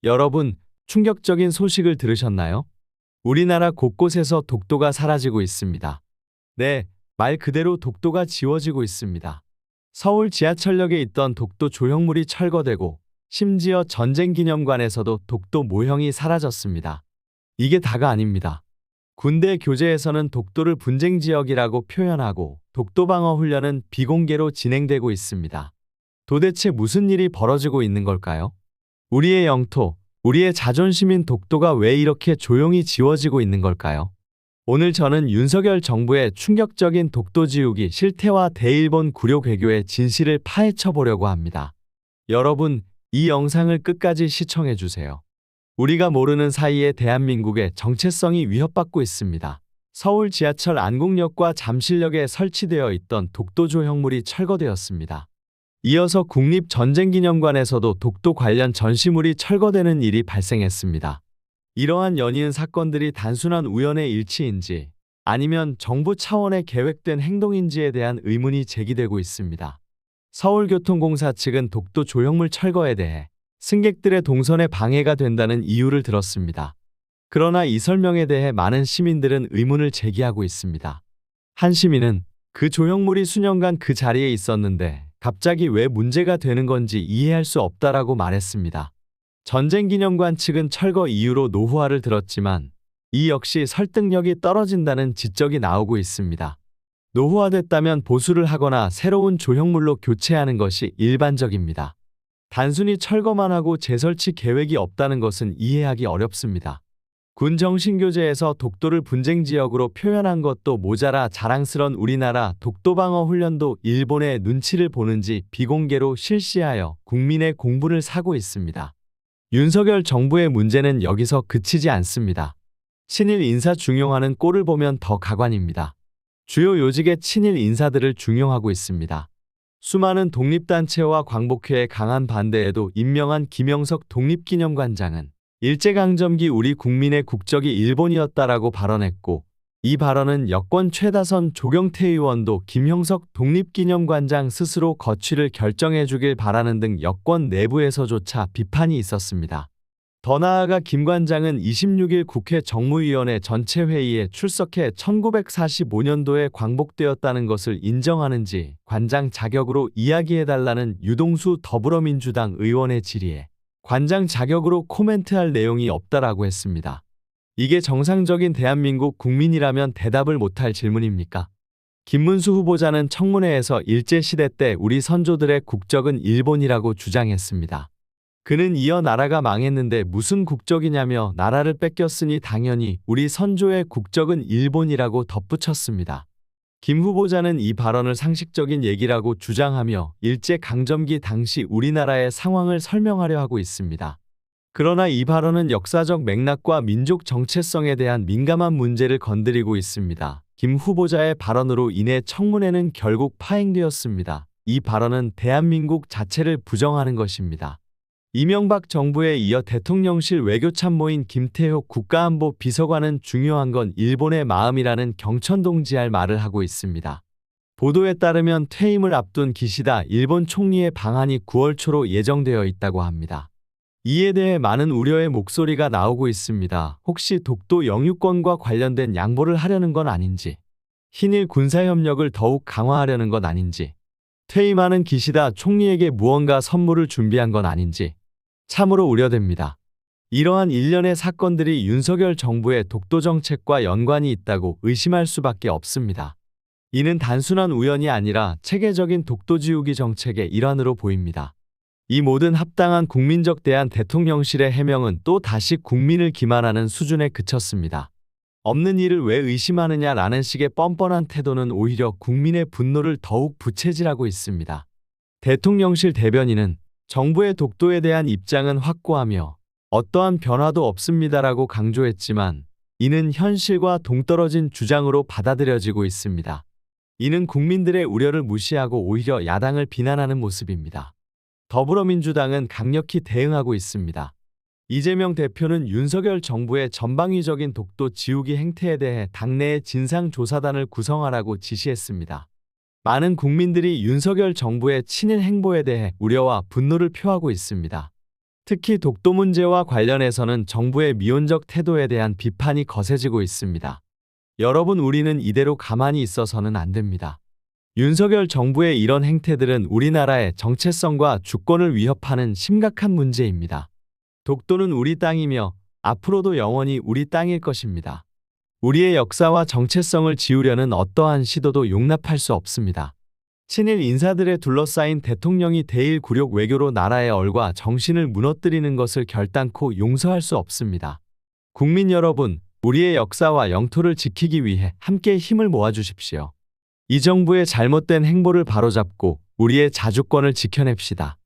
여러분, 충격적인 소식을 들으셨나요? 우리나라 곳곳에서 독도가 사라지고 있습니다. 네, 말 그대로 독도가 지워지고 있습니다. 서울 지하철역에 있던 독도 조형물이 철거되고 심지어 전쟁기념관에서도 독도 모형이 사라졌습니다. 이게 다가 아닙니다. 군대 교재에서는 독도를 분쟁지역이라고 표현하고 독도방어 훈련은 비공개로 진행되고 있습니다. 도대체 무슨 일이 벌어지고 있는 걸까요? 우리의 영토, 우리의 자존심인 독도가 왜 이렇게 조용히 지워지고 있는 걸까요? 오늘 저는 윤석열 정부의 충격적인 독도 지우기 실태와 대일본 구려 외교의 진실을 파헤쳐 보려고 합니다. 여러분, 이 영상을 끝까지 시청해 주세요. 우리가 모르는 사이에 대한민국의 정체성이 위협받고 있습니다. 서울 지하철 안국역과 잠실역에 설치되어 있던 독도 조형물이 철거되었습니다. 이어서 국립전쟁기념관에서도 독도 관련 전시물이 철거되는 일이 발생했습니다. 이러한 연이은 사건들이 단순한 우연의 일치인지 아니면 정부 차원의 계획된 행동인지에 대한 의문이 제기되고 있습니다. 서울교통공사 측은 독도 조형물 철거에 대해 승객들의 동선에 방해가 된다는 이유를 들었습니다. 그러나 이 설명에 대해 많은 시민들은 의문을 제기하고 있습니다. 한 시민은 그 조형물이 수년간 그 자리에 있었는데 갑자기 왜 문제가 되는 건지 이해할 수 없다라고 말했습니다. 전쟁기념관 측은 철거 이유로 노후화를 들었지만 이 역시 설득력이 떨어진다는 지적이 나오고 있습니다. 노후화됐다면 보수를 하거나 새로운 조형물로 교체하는 것이 일반적입니다. 단순히 철거만 하고 재설치 계획이 없다는 것은 이해하기 어렵습니다. 군 정신교재에서 독도를 분쟁지역으로 표현한 것도 모자라 자랑스런 우리나라 독도방어 훈련도 일본의 눈치를 보는지 비공개로 실시하여 국민의 공분을 사고 있습니다. 윤석열 정부의 문제는 여기서 그치지 않습니다. 친일 인사 중용하는 꼴을 보면 더 가관입니다. 주요 요직의 친일 인사들을 중용하고 있습니다. 수많은 독립단체와 광복회의 강한 반대에도 임명한 김영석 독립기념관장은 일제강점기 우리 국민의 국적이 일본이었다라고 발언했고 이 발언은 여권 최다선 조경태 의원도 김형석 독립기념관장 스스로 거취를 결정해 주길 바라는 등 여권 내부에서조차 비판이 있었습니다. 더 나아가 김 관장은 26일 국회 정무위원회 전체 회의에 출석해 1945년도에 광복되었다는 것을 인정하는지 관장 자격으로 이야기해달라는 유동수 더불어민주당 의원의 질의에 관장 자격으로 코멘트할 내용이 없다라고 했습니다. 이게 정상적인 대한민국 국민이라면 대답을 못할 질문입니까? 김문수 후보자는 청문회에서 일제시대 때 우리 선조들의 국적은 일본이라고 주장했습니다. 그는 이어 나라가 망했는데 무슨 국적이냐며 나라를 뺏겼으니 당연히 우리 선조의 국적은 일본이라고 덧붙였습니다. 김 후보자는 이 발언을 상식적인 얘기라고 주장하며 일제강점기 당시 우리나라의 상황을 설명하려 하고 있습니다. 그러나 이 발언은 역사적 맥락과 민족 정체성에 대한 민감한 문제를 건드리고 있습니다. 김 후보자의 발언으로 인해 청문회는 결국 파행되었습니다. 이 발언은 대한민국 자체를 부정하는 것입니다. 이명박 정부에 이어 대통령실 외교참모인 김태효 국가안보 비서관은 중요한 건 일본의 마음이라는 경천동지할 말을 하고 있습니다. 보도에 따르면 퇴임을 앞둔 기시다 일본 총리의 방한이 9월 초로 예정되어 있다고 합니다. 이에 대해 많은 우려의 목소리가 나오고 있습니다. 혹시 독도 영유권과 관련된 양보를 하려는 건 아닌지, hin일 군사협력을 더욱 강화하려는 건 아닌지, 퇴임하는 기시다 총리에게 무언가 선물을 준비한 건 아닌지 참으로 우려됩니다. 이러한 일련의 사건들이 윤석열 정부의 독도 정책과 연관이 있다고 의심할 수밖에 없습니다. 이는 단순한 우연이 아니라 체계적인 독도 지우기 정책의 일환으로 보입니다. 이 모든 합당한 국민적 대한 대통령실의 해명은 또 다시 국민을 기만하는 수준에 그쳤습니다. 없는 일을 왜 의심하느냐라는 식의 뻔뻔한 태도는 오히려 국민의 분노를 더욱 부채질하고 있습니다. 대통령실 대변인은 정부의 독도에 대한 입장은 확고하며 어떠한 변화도 없습니다라고 강조했지만 이는 현실과 동떨어진 주장으로 받아들여지고 있습니다. 이는 국민들의 우려를 무시하고 오히려 야당을 비난하는 모습입니다. 더불어민주당은 강력히 대응하고 있습니다. 이재명 대표는 윤석열 정부의 전방위적인 독도 지우기 행태에 대해 당내의 진상조사단을 구성하라고 지시했습니다. 많은 국민들이 윤석열 정부의 친일 행보에 대해 우려와 분노를 표하고 있습니다. 특히 독도 문제와 관련해서는 정부의 미온적 태도에 대한 비판이 거세지고 있습니다. 여러분, 우리는 이대로 가만히 있어서는 안 됩니다. 윤석열 정부의 이런 행태들은 우리나라의 정체성과 주권을 위협하는 심각한 문제입니다. 독도는 우리 땅이며 앞으로도 영원히 우리 땅일 것입니다. 우리의 역사와 정체성을 지우려는 어떠한 시도도 용납할 수 없습니다. 친일 인사들에 둘러싸인 대통령이 대일 굴욕 외교로 나라의 얼과 정신을 무너뜨리는 것을 결단코 용서할 수 없습니다. 국민 여러분, 우리의 역사와 영토를 지키기 위해 함께 힘을 모아주십시오. 이 정부의 잘못된 행보를 바로잡고 우리의 자주권을 지켜냅시다.